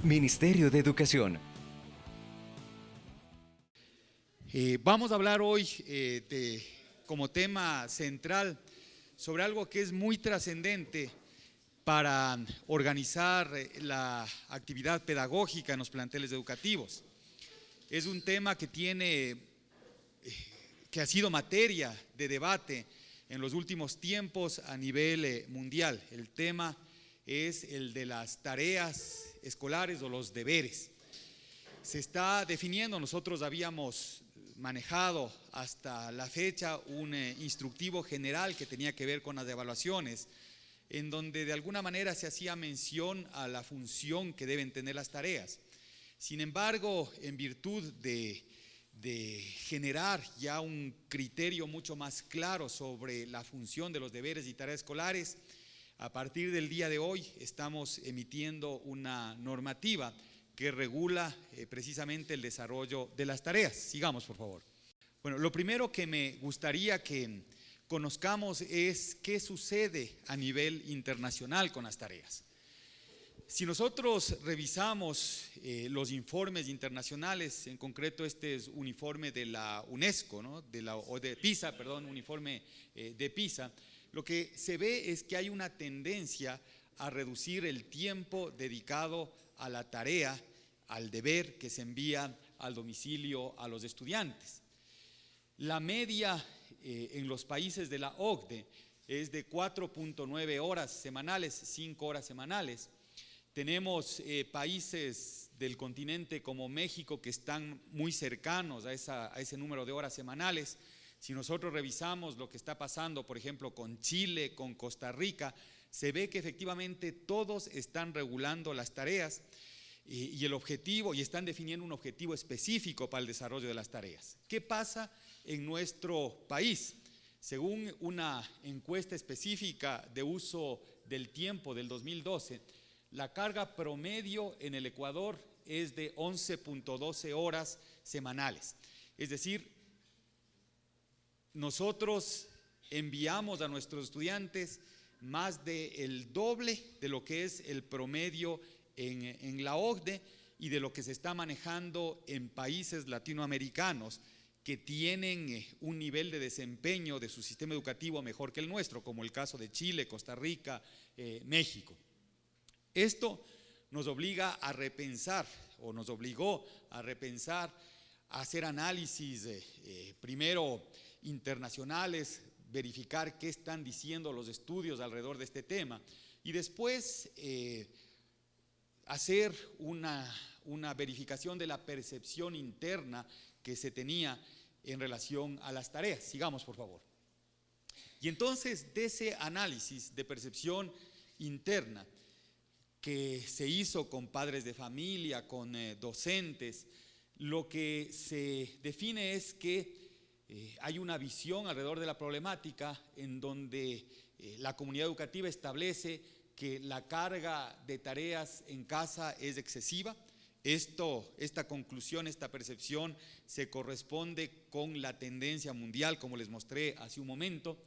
Ministerio de Educación. Vamos a hablar hoy como tema central sobre algo que es muy trascendente para organizar la actividad pedagógica en los planteles educativos. Es un tema que ha sido materia de debate en los últimos tiempos a nivel mundial. El tema es el de las tareas escolares o los deberes. Se está definiendo, nosotros habíamos manejado hasta la fecha un instructivo general que tenía que ver con las evaluaciones, en donde de alguna manera se hacía mención a la función que deben tener las tareas. Sin embargo, en virtud de generar ya un criterio mucho más claro sobre la función de los deberes y tareas escolares, a partir del día de hoy estamos emitiendo una normativa que regula precisamente el desarrollo de las tareas. Sigamos, por favor. Bueno, lo primero que me gustaría que conozcamos es qué sucede a nivel internacional con las tareas. Si nosotros revisamos los informes internacionales, en concreto este es un informe de la UNESCO, ¿no? de PISA, perdón, un informe de PISA, lo que se ve es que hay una tendencia a reducir el tiempo dedicado a la tarea, al deber que se envía al domicilio a los estudiantes. La media en los países de la OCDE es de 4.9 horas semanales, 5 horas semanales. Tenemos países del continente como México que están muy cercanos a ese número de horas semanales. Si nosotros revisamos lo que está pasando, por ejemplo, con Chile, con Costa Rica, se ve que efectivamente todos están regulando las tareas y el objetivo, y están definiendo un objetivo específico para el desarrollo de las tareas. ¿Qué pasa en nuestro país? Según una encuesta específica de uso del tiempo del 2012, la carga promedio en el Ecuador es de 11.12 horas semanales. Es decir, nosotros enviamos a nuestros estudiantes más del doble de lo que es el promedio en la OCDE y de lo que se está manejando en países latinoamericanos que tienen un nivel de desempeño de su sistema educativo mejor que el nuestro, como el caso de Chile, Costa Rica, México. Esto nos obliga a repensar, o nos obligó a repensar, a hacer análisis primero internacionales, verificar qué están diciendo los estudios alrededor de este tema y después hacer una verificación de la percepción interna que se tenía en relación a las tareas. Sigamos, por favor. Y entonces, de ese análisis de percepción interna que se hizo con padres de familia, con docentes, lo que se define es que hay una visión alrededor de la problemática en donde la comunidad educativa establece que la carga de tareas en casa es excesiva. Esta conclusión, esta percepción se corresponde con la tendencia mundial, como les mostré hace un momento,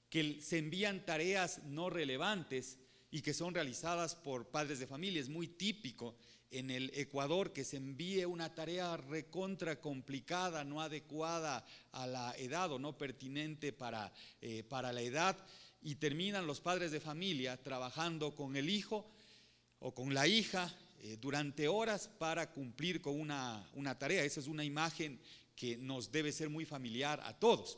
que se envían tareas no relevantes y que son realizadas por padres de familia. Es muy típico en el Ecuador que se envíe una tarea recontra complicada, no adecuada a la edad o no pertinente para la edad, y terminan los padres de familia trabajando con el hijo o con la hija durante horas para cumplir con una tarea. Esa es una imagen que nos debe ser muy familiar a todos.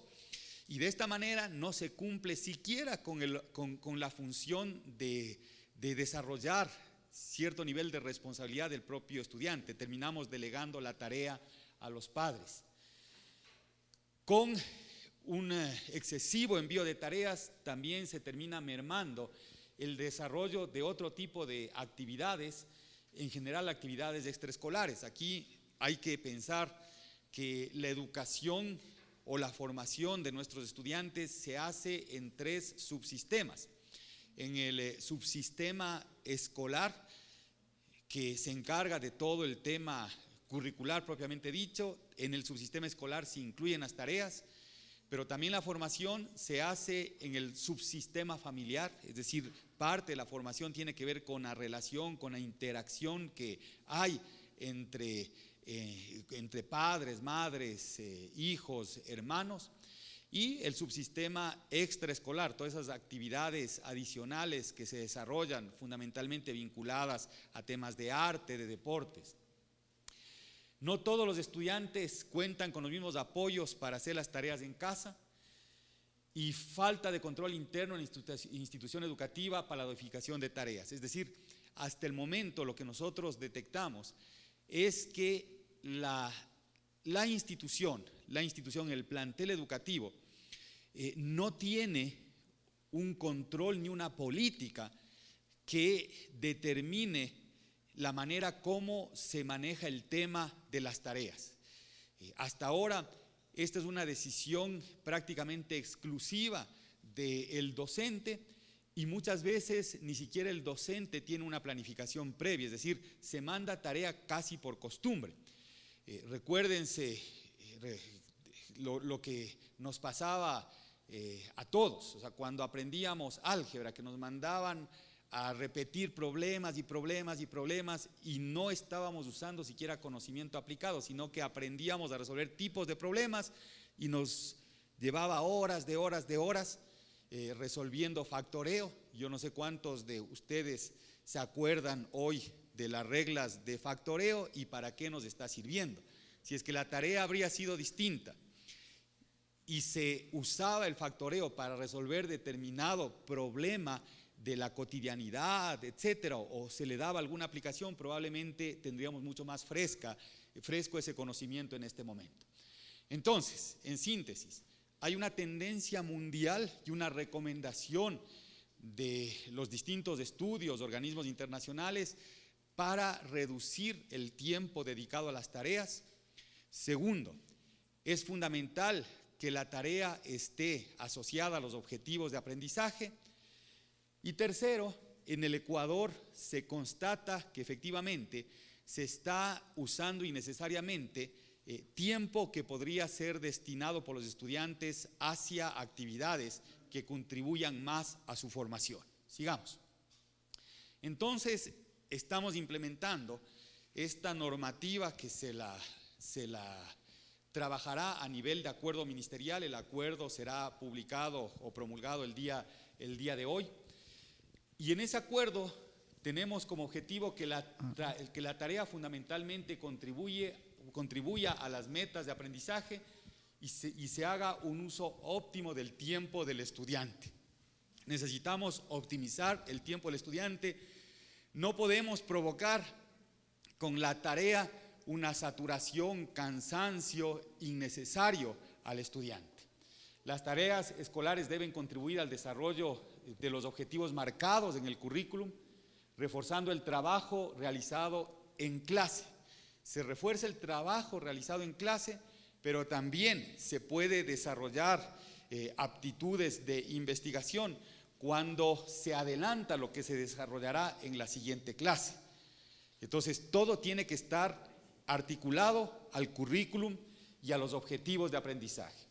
Y de esta manera no se cumple siquiera con la función de desarrollar cierto nivel de responsabilidad del propio estudiante. Terminamos delegando la tarea a los padres. Con un excesivo envío de tareas también se termina mermando el desarrollo de otro tipo de actividades, en general actividades extraescolares. Aquí hay que pensar que la educación o la formación de nuestros estudiantes se hace en 3 subsistemas. En el subsistema escolar, que se encarga de todo el tema curricular propiamente dicho. En el subsistema escolar se incluyen las tareas, pero también la formación se hace en el subsistema familiar, es decir, parte de la formación tiene que ver con la relación, con la interacción que hay entre padres, madres, hijos, hermanos, y el subsistema extraescolar, todas esas actividades adicionales que se desarrollan fundamentalmente vinculadas a temas de arte, de deportes. No todos los estudiantes cuentan con los mismos apoyos para hacer las tareas en casa, y falta de control interno en la institución educativa para la verificación de tareas. Es decir, hasta el momento lo que nosotros detectamos es que la institución, el plantel educativo, no tiene un control ni una política que determine la manera como se maneja el tema de las tareas. Hasta ahora, esta es una decisión prácticamente exclusiva del docente, y muchas veces ni siquiera el docente tiene una planificación previa, es decir, se manda tarea casi por costumbre. Recuérdense lo que nos pasaba a todos, o sea, cuando aprendíamos álgebra, que nos mandaban a repetir problemas y problemas y problemas, y no estábamos usando siquiera conocimiento aplicado, sino que aprendíamos a resolver tipos de problemas y nos llevaba horas de horas resolviendo factoreo. Yo no sé cuántos de ustedes se acuerdan hoy de las reglas de factoreo y para qué nos está sirviendo. Si es que la tarea habría sido distinta y se usaba el factoreo para resolver determinado problema de la cotidianidad, etcétera, o se le daba alguna aplicación, probablemente tendríamos mucho más fresco ese conocimiento en este momento. Entonces, en síntesis, hay una tendencia mundial y una recomendación de los distintos estudios, organismos internacionales, para reducir el tiempo dedicado a las tareas. Segundo, es fundamental que la tarea esté asociada a los objetivos de aprendizaje. Y tercero, en el Ecuador se constata que efectivamente se está usando innecesariamente tiempo que podría ser destinado por los estudiantes hacia actividades que contribuyan más a su formación. Sigamos. Entonces, estamos implementando esta normativa que se la trabajará a nivel de acuerdo ministerial. El acuerdo será publicado o promulgado el día de hoy. Y en ese acuerdo tenemos como objetivo que la tarea fundamentalmente contribuya a las metas de aprendizaje y se haga un uso óptimo del tiempo del estudiante. Necesitamos optimizar el tiempo del estudiante. No podemos provocar con la tarea una saturación, cansancio innecesario al estudiante. Las tareas escolares deben contribuir al desarrollo de los objetivos marcados en el currículum, reforzando el trabajo realizado en clase. Se refuerza el trabajo realizado en clase, pero también se puede desarrollar aptitudes de investigación cuando se adelanta lo que se desarrollará en la siguiente clase. Entonces, todo tiene que estar articulado al currículum y a los objetivos de aprendizaje.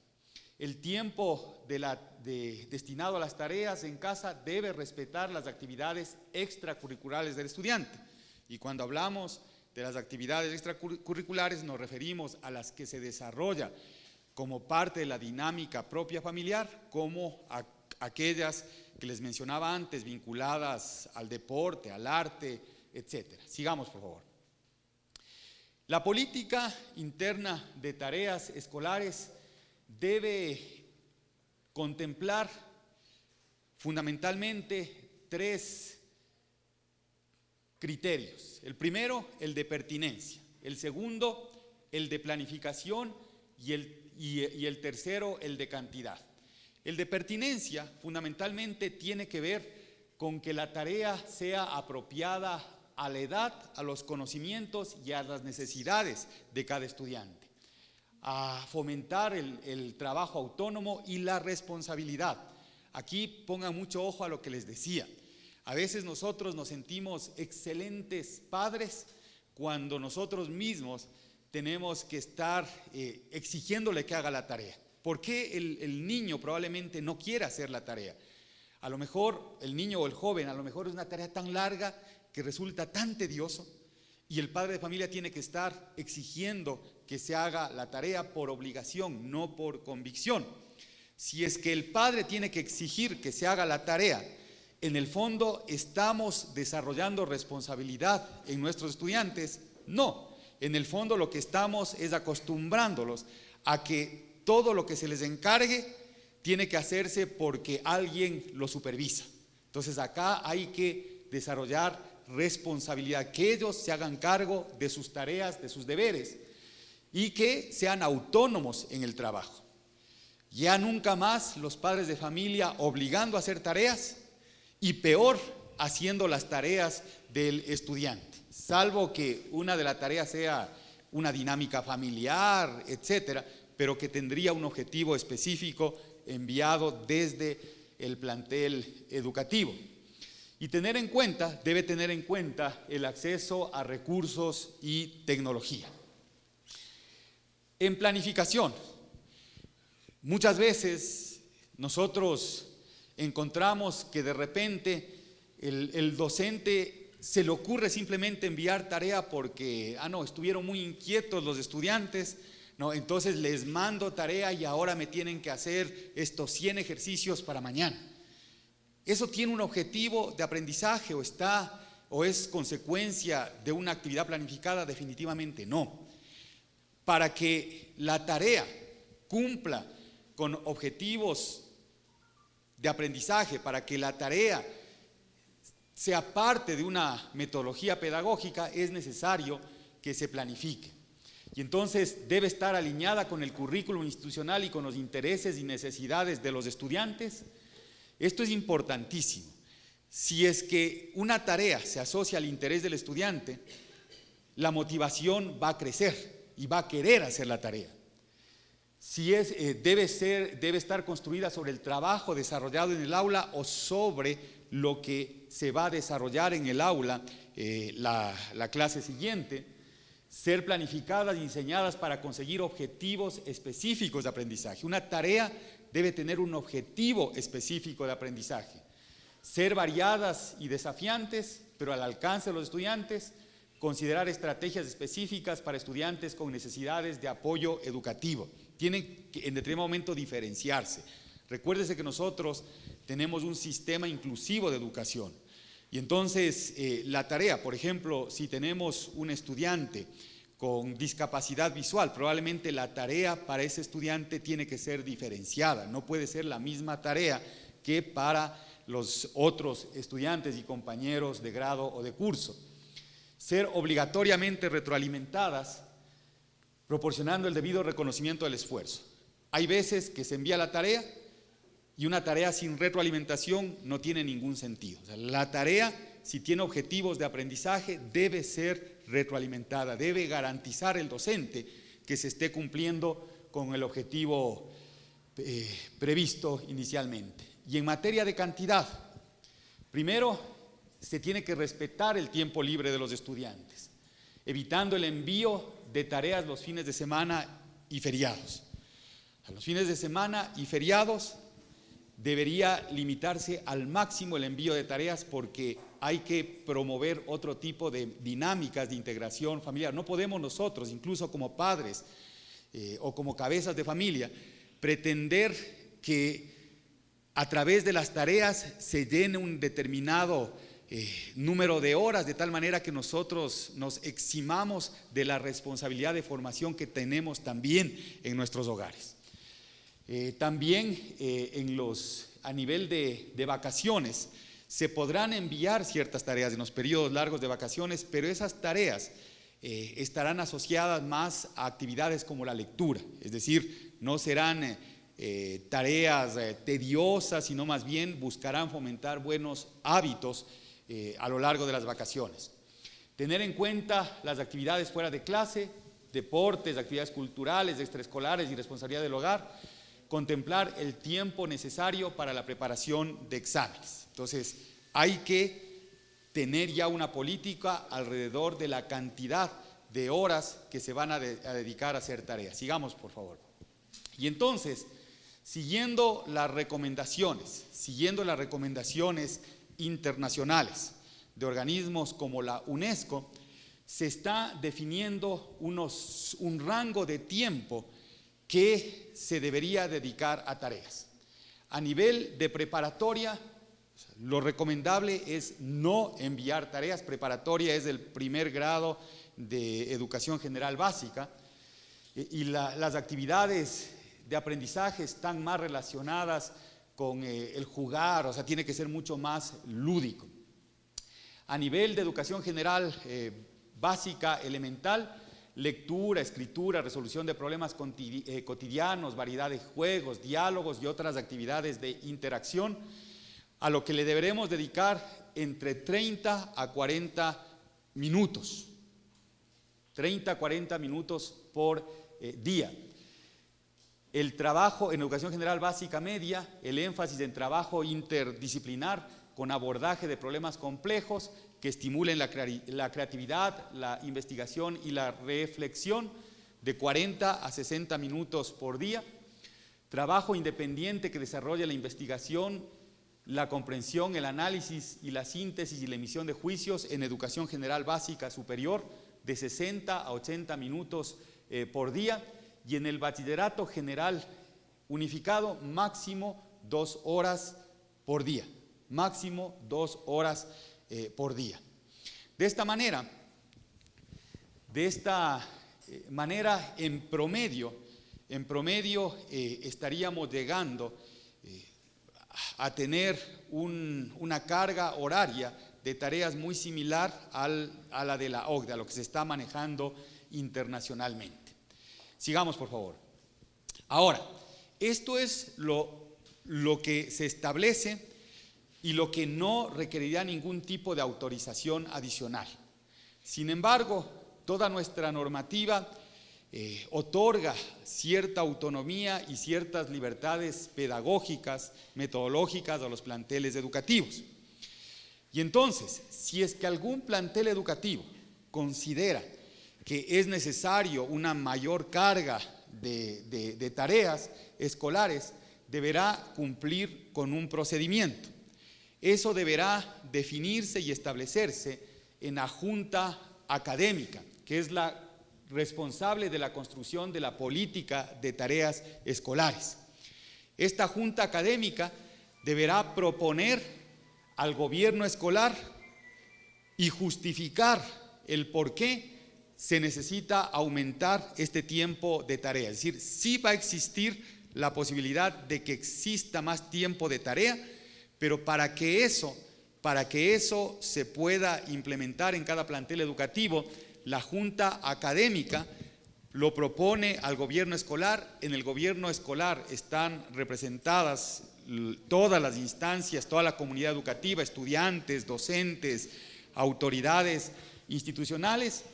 El tiempo destinado a las tareas en casa debe respetar las actividades extracurriculares del estudiante. Y cuando hablamos de las actividades extracurriculares nos referimos a las que se desarrolla como parte de la dinámica propia familiar, como aquellas que les mencionaba antes, vinculadas al deporte, al arte, etcétera. Sigamos, por favor. La política interna de tareas escolares debe contemplar fundamentalmente 3 criterios. El primero, el de pertinencia. El segundo, el de planificación. Y el tercero, el de cantidad. El de pertinencia fundamentalmente tiene que ver con que la tarea sea apropiada a la edad, a los conocimientos y a las necesidades de cada estudiante, a fomentar el trabajo autónomo y la responsabilidad. Aquí pongan mucho ojo a lo que les decía. A veces nosotros nos sentimos excelentes padres cuando nosotros mismos tenemos que estar exigiéndole que haga la tarea. ¿Por qué el niño probablemente no quiera hacer la tarea? A lo mejor el niño o el joven, a lo mejor es una tarea tan larga que resulta tan tedioso y el padre de familia tiene que estar exigiendo que se haga la tarea por obligación, no por convicción. Si es que el padre tiene que exigir que se haga la tarea, en el fondo estamos desarrollando responsabilidad en nuestros estudiantes. No, en el fondo lo que estamos es acostumbrándolos a que todo lo que se les encargue tiene que hacerse porque alguien lo supervisa. Entonces acá hay que desarrollar responsabilidad, que ellos se hagan cargo de sus tareas, de sus deberes y que sean autónomos en el trabajo. Ya nunca más los padres de familia obligando a hacer tareas y peor haciendo las tareas del estudiante, salvo que una de las tareas sea una dinámica familiar, etcétera, pero que tendría un objetivo específico enviado desde el plantel educativo. Y debe tener en cuenta el acceso a recursos y tecnología. En planificación, muchas veces nosotros encontramos que de repente el docente se le ocurre simplemente enviar tarea porque, estuvieron muy inquietos los estudiantes, entonces les mando tarea y ahora me tienen que hacer estos 100 ejercicios para mañana. ¿Eso tiene un objetivo de aprendizaje o es consecuencia de una actividad planificada? Definitivamente no. Para que la tarea cumpla con objetivos de aprendizaje, para que la tarea sea parte de una metodología pedagógica, es necesario que se planifique. Y entonces debe estar alineada con el currículum institucional y con los intereses y necesidades de los estudiantes. Esto es importantísimo. Si es que una tarea se asocia al interés del estudiante, la motivación va a crecer y va a querer hacer la tarea. Debe estar construida sobre el trabajo desarrollado en el aula o sobre lo que se va a desarrollar en el aula la clase siguiente, ser planificadas y diseñadas para conseguir objetivos específicos de aprendizaje. Una tarea debe tener un objetivo específico de aprendizaje, ser variadas y desafiantes, pero al alcance de los estudiantes, considerar estrategias específicas para estudiantes con necesidades de apoyo educativo. Tienen que en determinado momento diferenciarse. Recuérdese que nosotros tenemos un sistema inclusivo de educación y entonces la tarea, por ejemplo, si tenemos un estudiante con discapacidad visual, probablemente la tarea para ese estudiante tiene que ser diferenciada, no puede ser la misma tarea que para los otros estudiantes y compañeros de grado o de curso. Ser obligatoriamente retroalimentadas, proporcionando el debido reconocimiento del esfuerzo. Hay veces que se envía la tarea y una tarea sin retroalimentación no tiene ningún sentido. O sea, la tarea, si tiene objetivos de aprendizaje, debe ser retroalimentada, debe garantizar el docente que se esté cumpliendo con el objetivo previsto inicialmente. Y en materia de cantidad, primero, se tiene que respetar el tiempo libre de los estudiantes, evitando el envío de tareas los fines de semana y feriados. A los fines de semana y feriados debería limitarse al máximo el envío de tareas porque hay que promover otro tipo de dinámicas de integración familiar. No podemos nosotros, incluso como padres o como cabezas de familia, pretender que a través de las tareas se llene un determinado número de horas, de tal manera que nosotros nos eximamos de la responsabilidad de formación que tenemos también en nuestros hogares. También a nivel de vacaciones se podrán enviar ciertas tareas en los periodos largos de vacaciones, pero esas tareas estarán asociadas más a actividades como la lectura, es decir, no serán tareas tediosas, sino más bien buscarán fomentar buenos hábitos a lo largo de las vacaciones. Tener en cuenta las actividades fuera de clase, deportes, actividades culturales, extraescolares y responsabilidad del hogar, contemplar el tiempo necesario para la preparación de exámenes. Entonces, hay que tener ya una política alrededor de la cantidad de horas que se van a dedicar a hacer tareas. Sigamos, por favor. Y entonces, siguiendo las recomendaciones internacionales de organismos como la UNESCO, se está definiendo un rango de tiempo que se debería dedicar a tareas. A nivel de preparatoria, lo recomendable es no enviar tareas. Preparatoria es el primer grado de educación general básica, y las actividades de aprendizaje están más relacionadas con el jugar, o sea, tiene que ser mucho más lúdico. A nivel de educación general básica elemental, lectura, escritura, resolución de problemas cotidianos, variedad de juegos, diálogos y otras actividades de interacción, a lo que le deberemos dedicar entre 30 a 40 minutos. 30 a 40 minutos por día. El trabajo en educación general básica media, el énfasis en trabajo interdisciplinar con abordaje de problemas complejos que estimulen la creatividad, la investigación y la reflexión, de 40 a 60 minutos por día. Trabajo independiente que desarrolle la investigación, la comprensión, el análisis y la síntesis y la emisión de juicios en educación general básica superior, de 60 a 80 minutos por día, y en el bachillerato general unificado máximo 2 horas por día, máximo 2 horas por día. De esta manera, en promedio estaríamos llegando a tener una carga horaria de tareas muy similar a la de la OCDE, a lo que se está manejando internacionalmente. Sigamos, por favor. Ahora, esto es lo que se establece y lo que no requeriría ningún tipo de autorización adicional. Sin embargo, toda nuestra normativa otorga cierta autonomía y ciertas libertades pedagógicas, metodológicas a los planteles educativos. Y entonces, si es que algún plantel educativo considera que es necesario una mayor carga de tareas escolares, deberá cumplir con un procedimiento. Eso deberá definirse y establecerse en la Junta Académica, que es la responsable de la construcción de la política de tareas escolares. Esta Junta Académica deberá proponer al gobierno escolar y justificar el por qué se necesita aumentar este tiempo de tarea. Es decir, sí va a existir la posibilidad de que exista más tiempo de tarea, pero para que eso se pueda implementar en cada plantel educativo, la Junta Académica lo propone al gobierno escolar. En el gobierno escolar están representadas todas las instancias, toda la comunidad educativa, estudiantes, docentes, autoridades institucionales.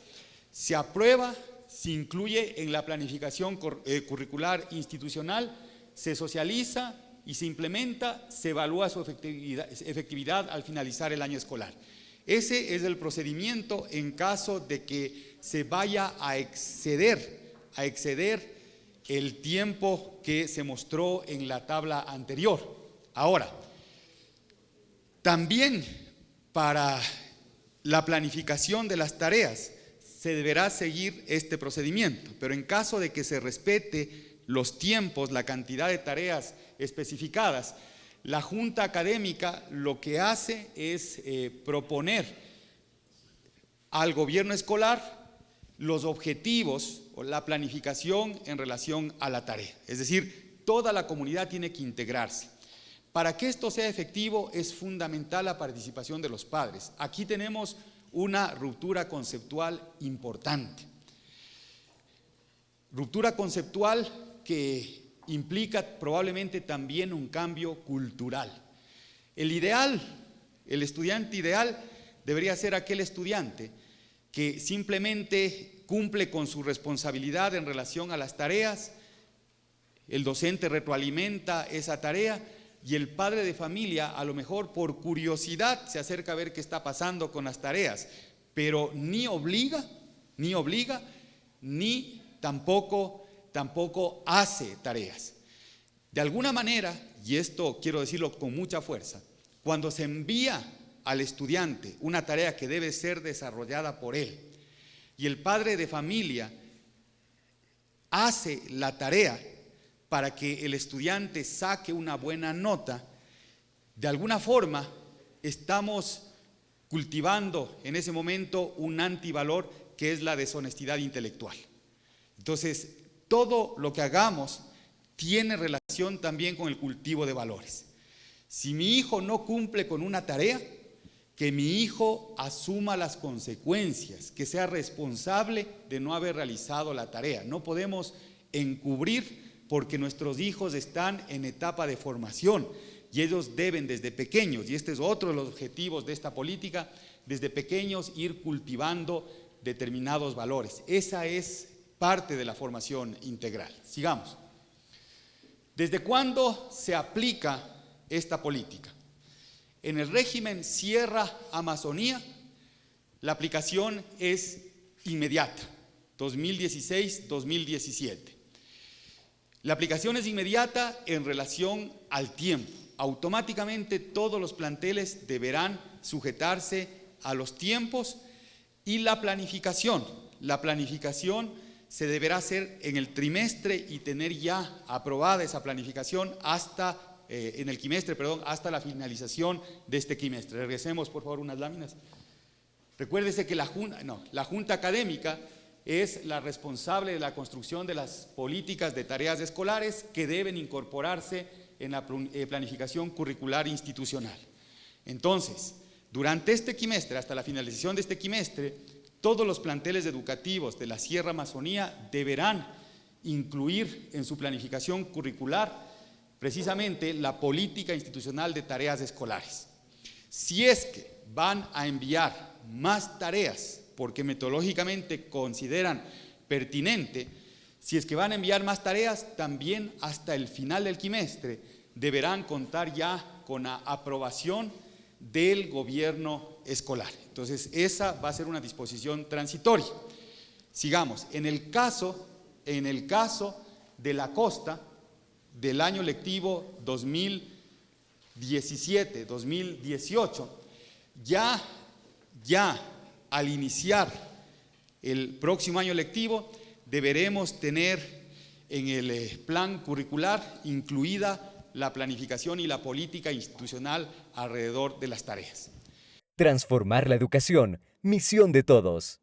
Se aprueba, se incluye en la planificación curricular institucional, se socializa y se implementa, se evalúa su efectividad al finalizar el año escolar. Ese es el procedimiento en caso de que se vaya a exceder el tiempo que se mostró en la tabla anterior. Ahora, también para la planificación de las tareas se deberá seguir este procedimiento, pero en caso de que se respete los tiempos, la cantidad de tareas especificadas, la Junta Académica lo que hace es proponer al gobierno escolar los objetivos o la planificación en relación a la tarea. Es decir, toda la comunidad tiene que integrarse. Para que esto sea efectivo es fundamental la participación de los padres. Aquí tenemos una ruptura conceptual importante. Ruptura conceptual que implica probablemente también un cambio cultural. El estudiante ideal debería ser aquel estudiante que simplemente cumple con su responsabilidad en relación a las tareas, el docente retroalimenta esa tarea y el padre de familia a lo mejor por curiosidad se acerca a ver qué está pasando con las tareas, pero ni obliga, ni tampoco hace tareas. De alguna manera, y esto quiero decirlo con mucha fuerza, cuando se envía al estudiante una tarea que debe ser desarrollada por él, y el padre de familia hace la tarea para que el estudiante saque una buena nota, de alguna forma estamos cultivando en ese momento un antivalor que es la deshonestidad intelectual. Entonces, todo lo que hagamos tiene relación también con el cultivo de valores. Si mi hijo no cumple con una tarea, que mi hijo asuma las consecuencias, que sea responsable de no haber realizado la tarea. No podemos encubrir porque nuestros hijos están en etapa de formación y ellos deben desde pequeños, y este es otro de los objetivos de esta política, desde pequeños ir cultivando determinados valores. Esa es parte de la formación integral. Sigamos. ¿Desde cuándo se aplica esta política? En el régimen Sierra Amazonía, la aplicación es inmediata, 2016-2017. La aplicación es inmediata en relación al tiempo. Automáticamente todos los planteles deberán sujetarse a los tiempos y la planificación. La planificación se deberá hacer en el trimestre y tener ya aprobada esa planificación hasta hasta la finalización de este trimestre. Regresemos, por favor, unas láminas. Recuérdese que la Junta Académica es la responsable de la construcción de las políticas de tareas escolares que deben incorporarse en la planificación curricular institucional. Entonces, durante este trimestre, hasta la finalización de este trimestre, todos los planteles educativos de la Sierra Amazonía deberán incluir en su planificación curricular precisamente la política institucional de tareas escolares. Si es que van a enviar más tareas, porque metodológicamente consideran pertinente, si es que van a enviar más tareas, también hasta el final del trimestre deberán contar ya con la aprobación del gobierno escolar. Entonces, esa va a ser una disposición transitoria. Sigamos. En el caso de la costa, del año lectivo 2017-2018, ya al iniciar el próximo año lectivo, deberemos tener en el plan curricular incluida la planificación y la política institucional alrededor de las tareas. Transformar la educación, misión de todos.